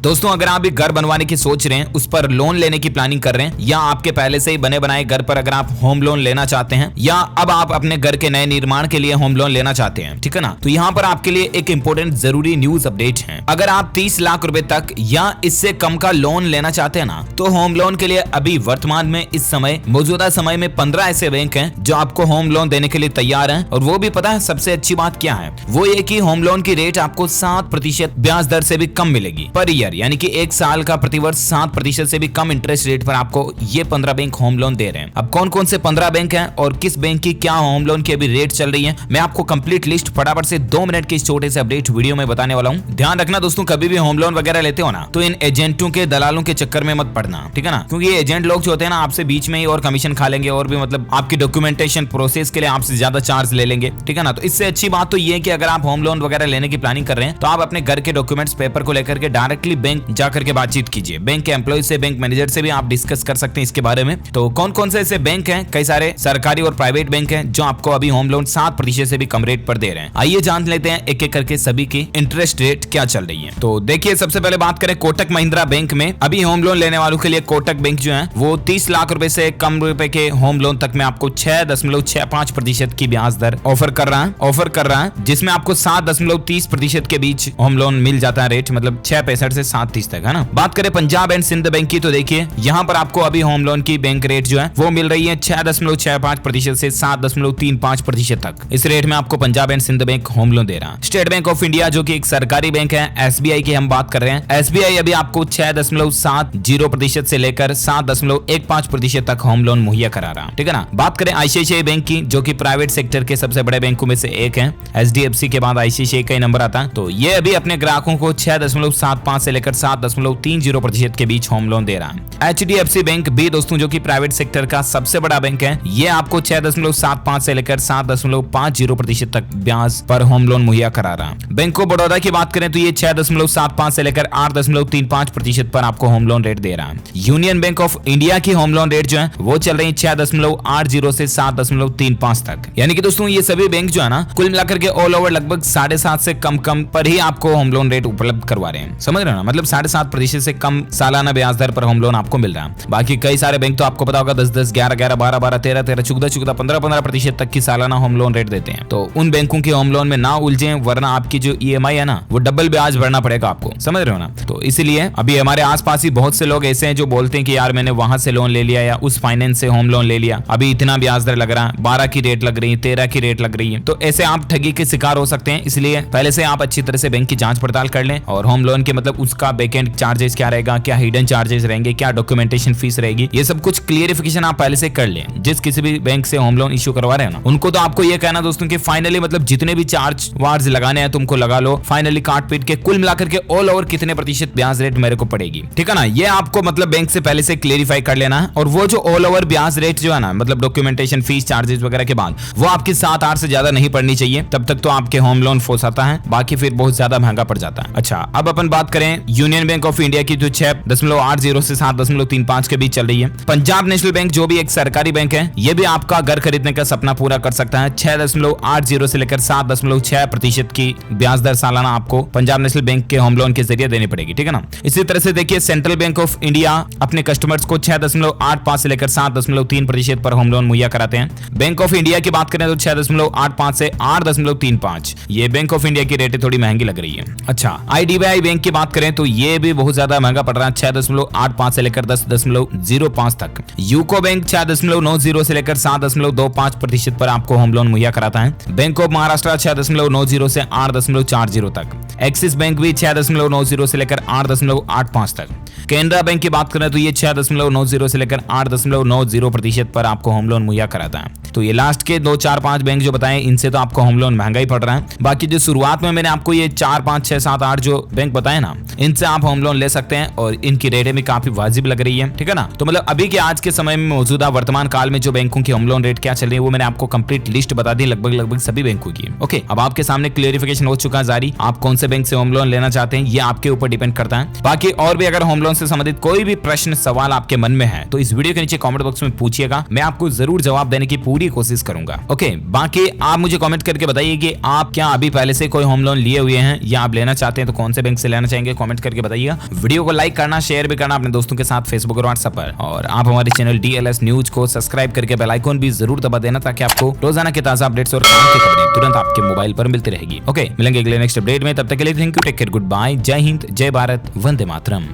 दोस्तों अगर आप भी घर बनवाने की सोच रहे हैं, उस पर लोन लेने की प्लानिंग कर रहे हैं, या आपके पहले से ही बने बनाए घर पर अगर आप होम लोन लेना चाहते हैं, या अब आप अपने घर के नए निर्माण के लिए होम लोन लेना चाहते हैं, ठीक है ना, तो यहाँ पर आपके लिए एक इंपॉर्टेंट जरूरी न्यूज अपडेट है। अगर आप 30 लाख रुपए तक या इससे कम का लोन लेना चाहते हैं ना, तो होम लोन के लिए अभी वर्तमान में इस समय मौजूदा समय में 15 ऐसे बैंक हैं जो आपको होम लोन देने के लिए तैयार हैं। और वो भी पता है सबसे अच्छी बात क्या है, वो ये कि होम लोन की रेट आपको 7% ब्याज दर से भी कम मिलेगी पर ईयर, यानी कि एक साल का प्रतिवर्ष 7% से भी कम इंटरेस्ट रेट पर आपको ये 15 बैंक होम लोन दे रहे हैं। अब कौन कौन से 15 बैंक हैं और किस बैंक की क्या होम लोन की अभी रेट चल रही है, मैं आपको कंप्लीट लिस्ट फटाफट से 2 मिनट के इस छोटे से अपडेट वीडियो में बताने वाला हूँ। ध्यान रखना दोस्तों, कभी भी होम लोन वगैरह लेते हो ना, तो इन एजेंटों के दलालों के चक्कर में मत पड़ना, ठीक है ना, क्योंकि ये एजेंट लोग जो होते हैं ना, आपसे बीच में ही और कमीशन खा लेंगे और भी मतलब आपकी डॉक्यूमेंटेशन प्रोसेस के लिए आपसे ज्यादा चार्ज ले लेंगे, ठीक है ना। तो इससे अच्छी बात तो ये है कि अगर आप होम लोन वगैरह लेने की प्लानिंग कर रहे हैं, तो आप अपने घर के डॉक्यूमेंट्स पेपर को लेकर के डायरेक्टली बैंक जाकर के बातचीत कीजिए। बैंक के एम्प्लॉय से, बैंक मैनेजर से भी आप डिस्कस कर सकते हैं इसके बारे में। तो कौन कौन से ऐसे बैंक हैं, कई सारे सरकारी और प्राइवेट बैंक हैं जो आपको अभी होम लोन 7% से भी कम रेट पर दे रहे हैं। आइए जान लेते हैं एक एक करके सभी की इंटरेस्ट रेट क्या चल रही है। तो देखिए, सबसे पहले बात करें कोटक महिंद्रा बैंक में। अभी होम लोन लेने वालों के लिए कोटक बैंक जो है वो 30 लाख रुपए से कम रुपए के होम लोन तक में आपको 6.65% की ब्याज दर ऑफर कर रहा है, जिसमें आपको 7.30% के बीच होम लोन मिल जाता है रेट, मतलब 6.65 से 7.30 तक, है ना। बात करें पंजाब एंड सिंध बैंक की, तो देखिए यहाँ पर आपको अभी होम लोन की बैंक रेट जो है वो मिल रही है 6.65% से 7.35% तक। इस रेट में आपको Punjab and Sind bank home loan दे रहा है। स्टेट बैंक ऑफ इंडिया जो कि एक सरकारी बैंक है, एसबीआई की हम बात कर रहे हैं, एसबीआई अभी आपको 6.70% से लेकर 7.15% तक होम लोन मुहैया करा रहा है, ठीक है ना। बात करें आईसीआईसीआई बैंक की, जो कि प्राइवेट सेक्टर के सबसे बड़े बैंकों में से एक है, एचडीएफसी के बाद आईसीआईसीआई का ही नंबर आता है, तो ये अभी अपने ग्राहकों को 6.75 से लेकर 7.30% के बीच होम लोन दे रहा है। एचडीएफसी बैंक भी दोस्तों, जो कि प्राइवेट सेक्टर का सबसे बड़ा बैंक है, ये आपको 6.75 से लेकर 7.50% तक ब्याज पर होम लोन मुहैया करा रहा है। बैंक ऑफ बड़ौदा की बात करें तो ये 6.75 से लेकर 8.35% पर आपको होम लोन रेट दे रहा है। यूनियन बैंक ऑफ इंडिया की होम लोन रेट जो है वो चल रही है 6.80 से 7.35 तक। यानी कि दोस्तों ये सभी बैंक जो है ना, कुल मिलाकर के ऑल ओवर लगभग 7.5 से कम पर ही आपको होम लोन रेट उपलब्ध करवा रहे हैं, समझ रहे हो ना, मतलब 7.5% से कम सालाना ब्याज दर पर होम लोन आपको मिल रहा है। बाकी कई सारे बैंक तो आपको पता होगा 10-10, 11-11, 12-12, 13-13, 14-14, 15-15% तक की सालाना होम लोन रेट देते हैं। तो उन बैंकों के होम लोन में ना उलझे, वरना आपकी जो ईएमआई है ना, वो डबल ब्याज भरना पड़ेगा आपको, समझ रहे हो ना। तो इसलिए अभी हमारे आसपास ही बहुत से लोग ऐसे हैं जो बोलते हैं कि यार मैंने वहां से लोन ले लिया या उस फाइनेंस से होम लोन ले लिया, अभी इतना ब्याज दर लग रहा है, 12 की रेट लग रही है, 13 की रेट लग रही है, तो ऐसे आप ठगी के शिकार हो सकते हैं। इसलिए पहले से आप अच्छी तरह से बैंक की जांच पड़ताल कर लें, और होम लोन के मतलब उसका बैकएंड चार्जेस क्या रहेगा, क्या हिडन चार्जेस रहेंगे, क्या डॉक्यूमेंटेशन फीस रहेगी, ये सब कुछ क्लियरिफिकेशन आप पहले से कर लें। जिस किसी भी बैंक से होम लोन इश्यू करवा रहे हैं ना, उनको तो आपको ये कहना दोस्तों कि फाइनली मतलब जितने भी चार्ज वार्ज लगाने हैं तुमको लगा लो, फाइनली काट पीट के कुल मिलाकर के ऑल ओवर कितने प्रतिशत ब्याज रेट मेरे को पड़ेगी, ठीक है ना। ये आपको मतलब बैंक से पहले से क्लियरिफाई कर लेना है। और वो जो ऑल ओवर ब्याज रेट जो है ना, मतलब डॉक्यूमेंटेशन फीस चार्जेस वगैरह के बाद, वो आपकी 7-8 से ज्यादा नहीं पड़नी चाहिए, तब तक तो आपके होम लोन फंसाता है, बाकी फिर बहुत ज्यादा महंगा पड़ जाता है। अच्छा, अब अपन बात करें यूनियन बैंक ऑफ इंडिया की, जो 6.80 से 7.35 के बीच चल रही है। पंजाब नेशनल बैंक जो भी एक सरकारी बैंक है, ये भी आपका घर खरीदने का सपना पूरा कर सकता है। 6.80 से लेकर 7.6% की ब्याज दर सालाना आपको पंजाब नेशनल बैंक के होम लोन के जरिए देनी पड़ेगी, ठीक है ना। इसी तरह से देखिए, सेंट्रल बैंक ऑफ इंडिया अपने कस्टमर्स को 6.85 से लेकर 7.3% पर होम लोन मुहैया कराते हैं। बैंक ऑफ इंडिया की बात करें तो 6.85 से 8.35, ये बैंक ऑफ इंडिया की रेटें थोड़ी महंगी लग रही है। अच्छा, आईडीबीआई बैंक की बात करें तो ये भी बहुत ज्यादा महंगा पड़ रहा है, 6.85 से लेकर 10.05 तक। यूको बैंक 6.90 से लेकर 7.25% पर आपको होम लोन मुहैया कराता है। बैंक ऑफ महाराष्ट्र 6.90 से 8.40 तक। एक्सिस बैंक भी 6.90 से लेकर 8.85 तक। केनरा बैंक की बात करें तो ये 6.90 से लेकर 8.90% पर आपको होम लोन मुहैया कराता है। तो ये लास्ट के 2, 4, 5 बैंक जो बताएं, इनसे तो आपको होम लोन महंगा ही पड़ रहा है। बाकी जो शुरुआत में मैंने आपको ये 4, 5, 6, 7, 8 जो बैंक बताए ना, इनसे आप होम लोन ले सकते हैं और इनकी रेटें भी काफी वाजिब लग रही है, ठीक है ना। तो मतलब अभी के आज के समय में मौजूदा वर्तमान काल में जो बैंकों की होम लोन रेट क्या चल रही है, वो मैंने आपको कंप्लीट लिस्ट बता दी, लगभग सभी बैंकों की। ओके, अब आपके सामने क्लियरिफिकेशन हो चुका है जारी। आप कौन से बैंक से होम लोन लेना चाहते हैं, ये आपके ऊपर डिपेंड करता है। बाकी और भी अगर होम लोन से संबंधित कोई भी प्रश्न सवाल आपके मन में है, तो इस वीडियो के नीचे कमेंट बॉक्स में पूछिएगा, मैं आपको जरूर जवाब देने की पूरी कोशिश करूंगा। ओके, बाकी आप मुझे कमेंट करके बताइए कि आप क्या अभी पहले से कोई होम लोन लिए हुए हैं या आप लेना चाहते हैं, तो कौन से बैंक से लेना चाहेंगे कमेंट कमेंट करके बताइएगा। वीडियो को लाइक करना, शेयर भी करना अपने दोस्तों के साथ फेसबुक और व्हाट्सएप पर, और आप हमारे चैनल DLS न्यूज को सब्सक्राइब करके बेल आइकन भी जरूर दबा देना ताकि आपको रोजाना के ताजा अपडेट्स और काम की खबरें तुरंत आपके मोबाइल पर मिलती रहेगी। ओके, मिलेंगे अगले नेक्स्ट अपडेट में, तब तक के लिए thank you, take care, good bye, जय हिंद, जय भारत, वंदे मातरम।